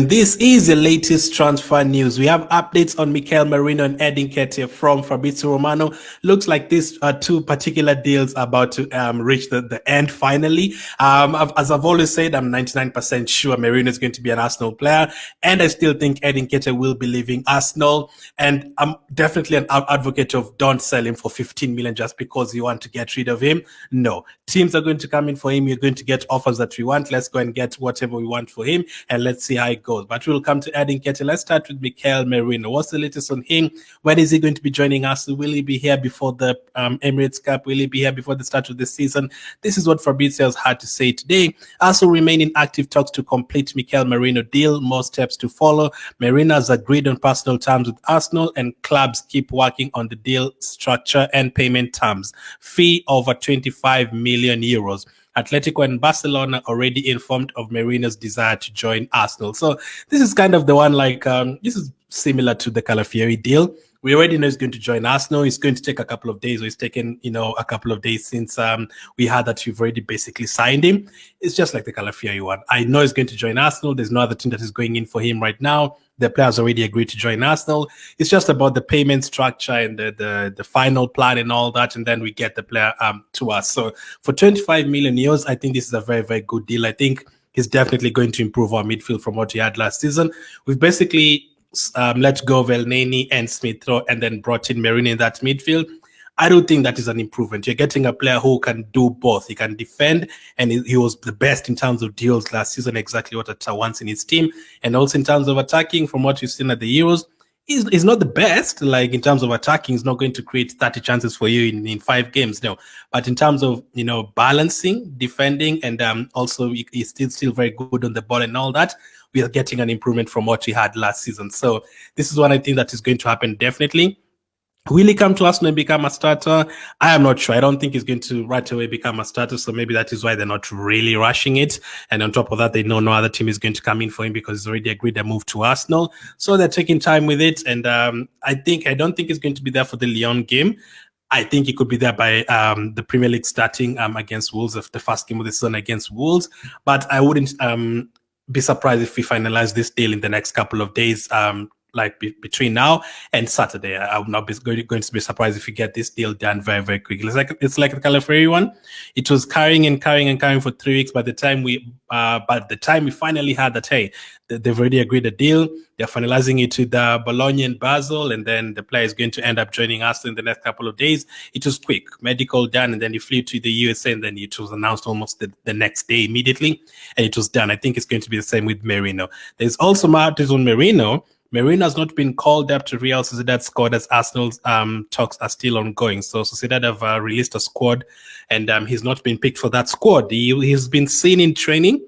This is the latest transfer news. We have updates on Mikel Merino and Nketiah from Fabrizio Romano. Looks like these two particular deals are about to reach the end finally. As I've always said, I'm 99% sure Merino is going to be an Arsenal player, and I still think Nketiah will be leaving Arsenal. And I'm definitely an advocate of don't sell him for 15 million just because you want to get rid of him. No, teams are going to come in for him. You're going to get offers that we want. Let's go and get whatever we want for him, and let's see how it goes. But we'll come to Nketiah. Let's start with Mikel Merino. What's the latest on him? When is he going to be joining us? Will he be here before the Emirates Cup? Will he be here before the start of the season? This is what Fabrizio has had to say today. Also remain in active talks to complete Mikel Merino deal. More steps to follow. Merino has agreed on personal terms with Arsenal, and clubs keep working on the deal structure and payment terms. Fee over 25 million euros. Atletico and Barcelona already informed of Merino's desire to join Arsenal. So this is kind of the one this is similar to the Calafiori deal. We already know he's going to join Arsenal. It's going to take a couple of days. Or it's taken, a couple of days since we heard that you've already basically signed him. It's just like the Calafiori one. I know he's going to join Arsenal. There's no other team that is going in for him right now. The players already agreed to join Arsenal. It's just about the payment structure and the final plan and all that, and then we get the player to us. So for 25 million euros, I think this is a very, very good deal. I think he's definitely going to improve our midfield from what we had last season. We've basically let go of Elneny and Smith Rowe and then brought in Merino in that midfield. I don't think that is an improvement. You're getting a player who can do both. He can defend, and he was the best in terms of deals last season, exactly what Atta wants in his team. And also in terms of attacking, from what you've seen at the Euros, he's not the best. Like in terms of attacking, he's not going to create 30 chances for you in 5 games, no. But in terms of, balancing, defending, and also he's still very good on the ball and all that, we are getting an improvement from what we had last season. So this is what I think that is going to happen definitely. Will he come to Arsenal and become a starter? I am not sure. I don't think he's going to right away become a starter. So maybe that is why they're not really rushing it. And on top of that, they know no other team is going to come in for him because he's already agreed to move to Arsenal. So they're taking time with it. And I don't think he's going to be there for the Lyon game. I think he could be there by the Premier League starting against Wolves, the first game of the season against Wolves. But I wouldn't be surprised if we finalize this deal in the next couple of days. Between now and Saturday, I would not be going to be surprised if we get this deal done very, very quickly. It's like the Calafiori one. It was carrying for 3 weeks. By the time we finally had that, hey, they've already agreed a deal. They're finalizing it with Bologna and Basel, and then the player is going to end up joining us in the next couple of days. It was quick, medical done, and then he flew to the USA, and then it was announced almost the next day immediately, and it was done. I think it's going to be the same with Merino. There's also matters on Merino. Merino has not been called up to Real Sociedad squad as Arsenal's talks are still ongoing. So Sociedad have released a squad, and he's not been picked for that squad. He's been seen in training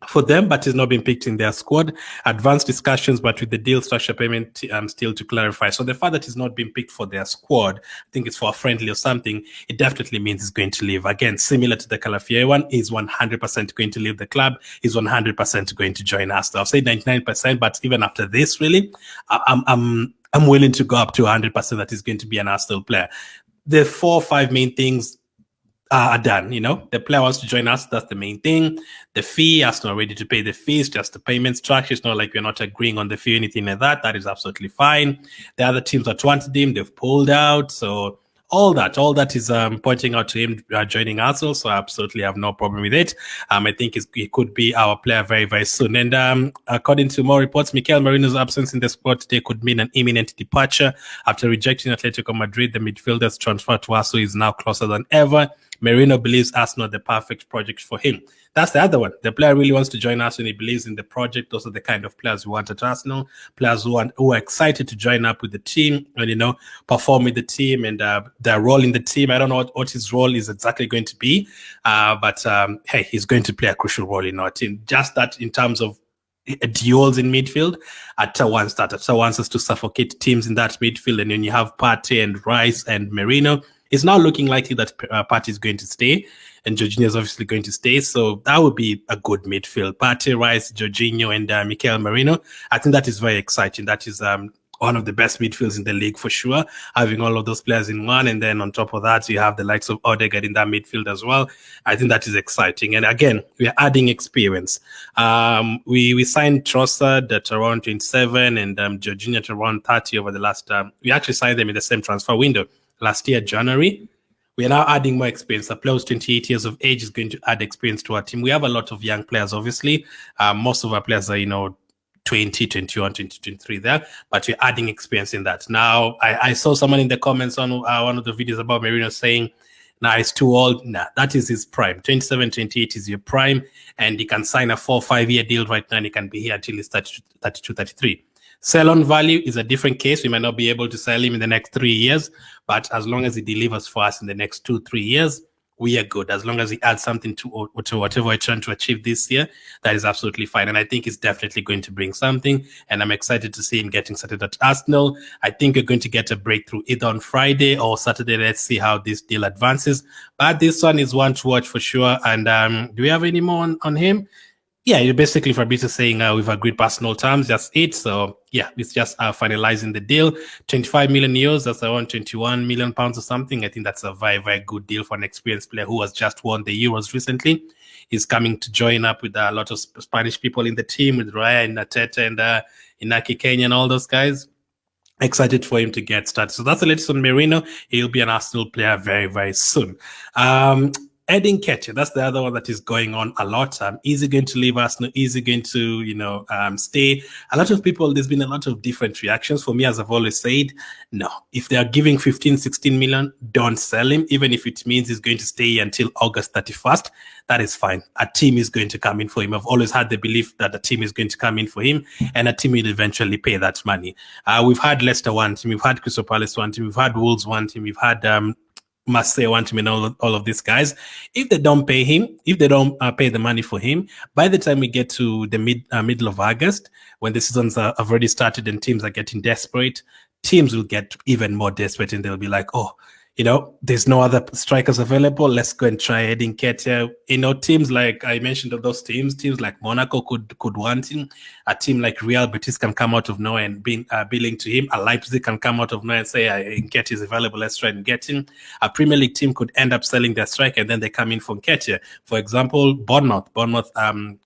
for them, but he's not been picked in their squad. Advanced discussions, but with the deal structure payment still to clarify. So the fact that he's not been picked for their squad, I think it's for a friendly or something, it definitely means he's going to leave. Again, similar to the Calafiori one, he's 100% going to leave the club. He's 100% going to join us. I've said 99%, but even after this, really, I'm willing to go up to 100% that he's going to be an Arsenal player. The 4 or 5 main things are done. The player wants to join us. That's the main thing. The fee, Arsenal ready to pay the fees, just the payment structure. It's not like we're not agreeing on the fee or anything like that. That is absolutely fine. The other teams that wanted him, they've pulled out. So all that is pointing out to him joining Arsenal. So I absolutely have no problem with it. I think he could be our player very, very soon. And according to more reports, Mikel Merino's absence in the squad today could mean an imminent departure. After rejecting Atletico Madrid, the midfielder's transfer to Arsenal is now closer than ever. Merino believes Arsenal the perfect project for him. That's the other one. The player really wants to join Arsenal. He believes in the project. Those are the kind of players we want at Arsenal. Players who are excited to join up with the team and, perform with the team and their role in the team. I don't know what his role is exactly going to be. But hey, he's going to play a crucial role in our team. Just that in terms of duels in midfield, Atta wants us to suffocate teams in that midfield. And when you have Partey and Rice and Merino, it's now looking likely that Partey is going to stay, and Jorginho is obviously going to stay. So that would be a good midfield. Partey, Rice, Jorginho, and Mikel Merino. I think that is very exciting. That is one of the best midfields in the league for sure, having all of those players in one. And then on top of that, you have the likes of Odegaard in that midfield as well. I think that is exciting. And again, we're adding experience. We signed Trossard at around 27 and Jorginho at around 30 over the last, we actually signed them in the same transfer window last year, January. We are now adding more experience. A player who's 28 years of age is going to add experience to our team. We have a lot of young players, obviously. Most of our players are, 20, 21, 20, 23 there, but we're adding experience in that. Now, I saw someone in the comments on one of the videos about Merino saying, nah, it's too old. Nah, that is his prime. 27, 28 is your prime, and he can sign a 4 or 5 year deal right now, and he can be here until he's 32, 33. Sell-on value is a different case. We might not be able to sell him in the next 3 years, but as long as he delivers for us in the next 2-3 years, we are good. As long as he adds something to whatever we're trying to achieve this year, that is absolutely fine. And I think he's definitely going to bring something. And I'm excited to see him getting started at Arsenal. I think we're going to get a breakthrough either on Friday or Saturday. Let's see how this deal advances. But this one is one to watch for sure. And do we have any more on him? Yeah, you're basically Fabrizio saying we've agreed personal terms, just it. So yeah, it's just finalizing the deal. 25 million euros, that's around 21 million pounds or something. I think that's a very, very good deal for an experienced player who has just won the Euros recently. He's coming to join up with a lot of Spanish people in the team, with Raya and Nketiah and Nketiah and all those guys. Excited for him to get started. So that's the latest on Merino. He'll be an Arsenal player very, very soon. Nketiah, that's the other one that is going on a lot. Is he going to leave Arsenal? Is he going to, stay? A lot of people, there's been a lot of different reactions. For me, as I've always said, no. If they are giving 15, 16 million, don't sell him. Even if it means he's going to stay until August 31st, that is fine. A team is going to come in for him. I've always had the belief that a team is going to come in for him, and a team will eventually pay that money. We've had Leicester one team, we've had Crystal Palace one team, we've had Wolves one team, we've had Marseille want him and all of these guys. If they don't pay him, if they don't pay the money for him, by the time we get to the middle of August, when the seasons have already started and teams are getting desperate, teams will get even more desperate and they'll be like, oh, there's no other strikers available. Let's go and try Nketiah. Teams like I mentioned, of those teams like Monaco could want him. A team like Real Betis can come out of nowhere and be billing to him. A Leipzig can come out of nowhere and say, Nketiah is available. Let's try and get him. A Premier League team could end up selling their striker and then they come in for Nketiah. For example, Bournemouth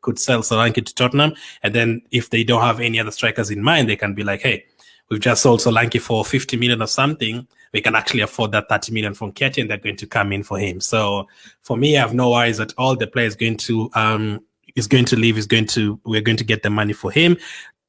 could sell Solanke to Tottenham, and then if they don't have any other strikers in mind, they can be like, hey, we've just sold Solanke for 50 million or something. We can actually afford that 30 million from Nketiah, and they're going to come in for him. So for me, I have no worries at all. The player is going to leave. We're going to get the money for him.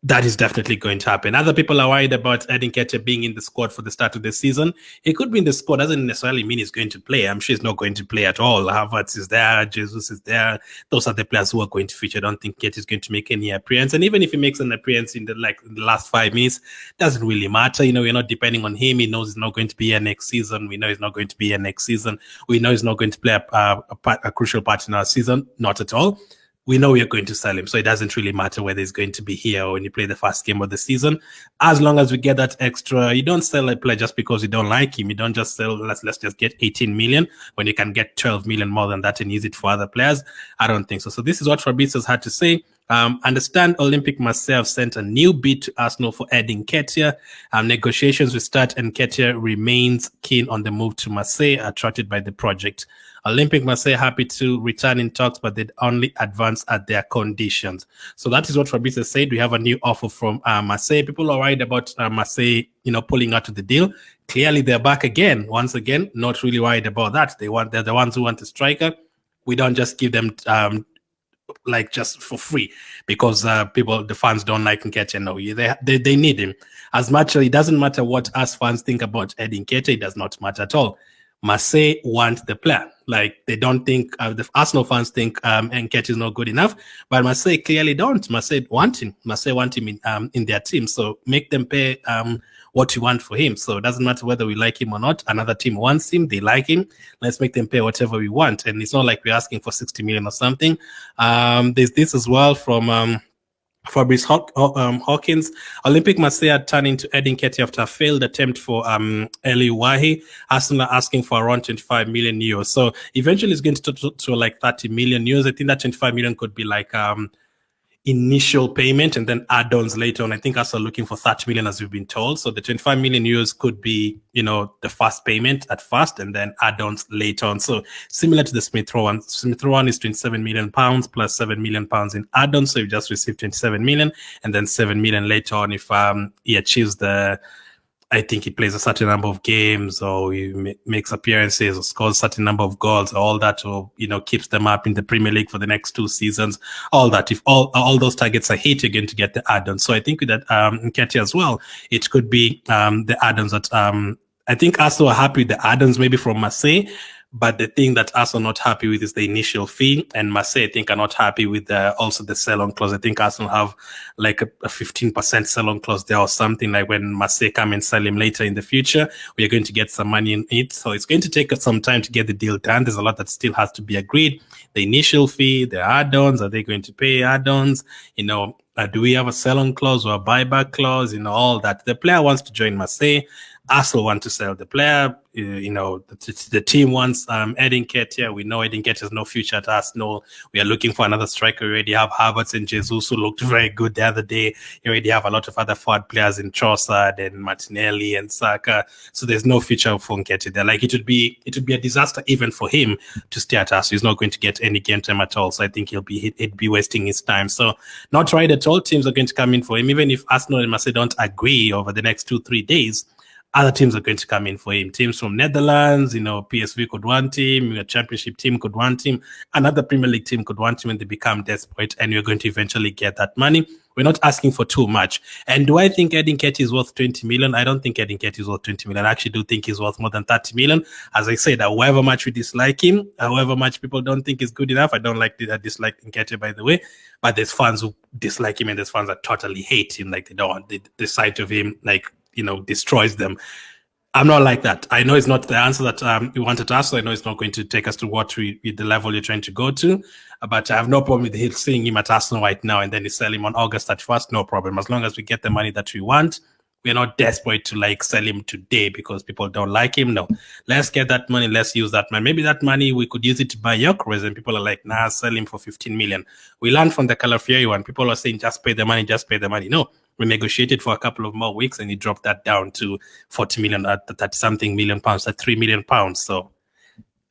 That is definitely going to happen. Other people are worried about Nketiah being in the squad for the start of the season. He could be in the squad. Doesn't necessarily mean he's going to play. I'm sure he's not going to play at all. Havertz is there. Jesus is there. Those are the players who are going to feature. I don't think Nketiah is going to make any appearance. And even if he makes an appearance in the last 5 minutes, doesn't really matter. We're not depending on him. He knows he's not going to be here next season. We know he's not going to be here next season. We know he's not going to play a crucial part in our season. Not at all. We know we are going to sell him, so it doesn't really matter whether he's going to be here or when you play the first game of the season. As long as we get that extra, you don't sell a player just because you don't like him. You don't just sell, let's just get 18 million when you can get 12 million more than that and use it for other players. I don't think so. So this is what Fabrizio's had to say. Understand Olympique Marseille have sent a new bid to Arsenal for adding Nketiah. Negotiations will start, and Nketiah remains keen on the move to Marseille, attracted by the project. Olympique Marseille happy to return in talks, but they'd only advance at their conditions. So that is what Fabrizio said. We have a new offer from Marseille. People are worried about Marseille, pulling out of the deal. Clearly, they're back again. Once again, not really worried about that. They're the ones who want a striker. We don't just give them just for free because the fans don't like Nketiah. No, they need him. As much as it doesn't matter what us fans think about adding Nketiah, it does not matter at all. Marseille want the player. They don't think, the Arsenal fans think Nketiah is not good enough, but Marseille clearly don't. Marseille want him. Marseille want him in their team. So make them pay what you want for him. So it doesn't matter whether we like him or not. Another team wants him. They like him. Let's make them pay whatever we want. And it's not like we're asking for 60 million or something. There's this as well from Fabrice Hawkins. Olympique Marseille are turning to adding Nketiah after a failed attempt for Eli Wahi. Arsenal are asking for around 25 million euros. So eventually it's going to like 30 million euros. I think that 25 million could be like initial payment and then add-ons later on. I think us are looking for 30 million, as we've been told. So the 25 million euros could be, the first payment at first and then add-ons later on. So similar to the Smith Rowe one. Smith Rowe one is 27 million pounds plus 7 million pounds in add-ons. So you just receive 27 million and then 7 million later on if he achieves I think he plays a certain number of games or he makes appearances or scores a certain number of goals, all that, or, keeps them up in the Premier League for the next 2 seasons, all that. If all those targets are hit, you're going to get the add-ons. So I think with that, Nketiah as well, it could be the add-ons that, I think Arsenal are happy with the add-ons maybe from Marseille. But the thing that Arsenal are not happy with is the initial fee, and Marseille, I think, are not happy with also the sell-on clause. I think Arsenal have like a 15% sell-on clause there or something, like when Marseille come and sell him later in the future, we are going to get some money in it. So it's going to take us some time to get the deal done. There's a lot that still has to be agreed. The initial fee, the add-ons, are they going to pay add-ons? Do we have a sell-on clause or a buyback clause? All that. The player wants to join Marseille. Arsenal want to sell the player. The team wants Edin Nketiah. We know Edin Nketiah has no future at Arsenal. We are looking for another striker. We already have Havertz and Jesus, who looked very good the other day. You already have a lot of other forward players in Trossard and Martinelli and Saka. So there's no future for Nketiah there. Like it would be a disaster even for him to stay at Arsenal. He's not going to get any game time at all. So I think he'd be wasting his time. So not right at all. Teams are going to come in for him, even if Arsenal and Marseille don't agree over the next 2-3 days. Other teams are going to come in for him. Teams from Netherlands, PSV could want him, a championship team could want him, another Premier League team could want him, and they become desperate, and you're going to eventually get that money. We're not asking for too much. And do I think Edin Nketiah is worth 20 million? I don't think Edin Nketiah is worth 20 million. I actually do think he's worth more than 30 million. As I said, however much we dislike him, however much people don't think he's good enough, I dislike Nketiah, by the way, but there's fans who dislike him and there's fans that totally hate him, like they don't want the sight of him, like, destroys them. I'm not like that. I know it's not the answer that you wanted to ask. So I know it's not going to take us to the level you're trying to go to. But I have no problem with seeing him at Arsenal right now and then you sell him on August 31st. No problem. As long as we get the money that we want, we're not desperate to sell him today because people don't like him. No, let's get that money. Let's use that money. Maybe that money we could use it to buy Gyökeres, and people are like, nah, sell him for 15 million. We learned from the Calafiori one. People are saying, just pay the money, just pay the money. No, we negotiated for a couple of more weeks and he dropped that down to 40 million at 30 something million pounds, at 3 million pounds. So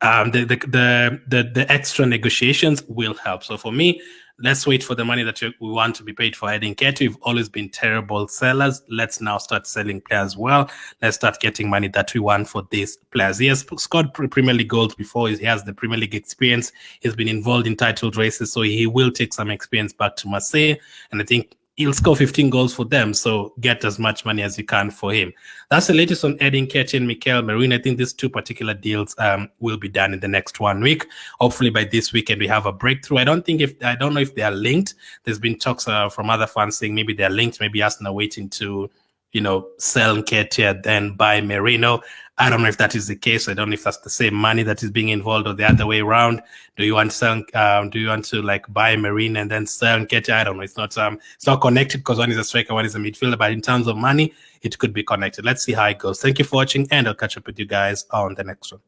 the extra negotiations will help. So for me, let's wait for the money that we want to be paid for Edin Nketiah. We've always been terrible sellers. Let's now start selling players well. Let's start getting money that we want for these players. He has scored Premier League goals before. He has the Premier League experience. He's been involved in title races, so he will take some experience back to Marseille. And I think he'll score 15 goals for them, so get as much money as you can for him. That's the latest on Edin Nketiah and Mikel Merino. I think these 2 particular deals will be done in the next 1 week. Hopefully by this weekend we have a breakthrough. I don't know if they are linked. There's been talks from other fans saying maybe they're linked. Maybe Arsenal waiting to sell Nketiah, then buy Merino. I don't know if that is the case. I don't know if that's the same money that is being involved or the other way around. Do you want to buy Merino and then sell Nketiah? I don't know. It's not connected because one is a striker, one is a midfielder. But in terms of money, it could be connected. Let's see how it goes. Thank you for watching, and I'll catch up with you guys on the next one.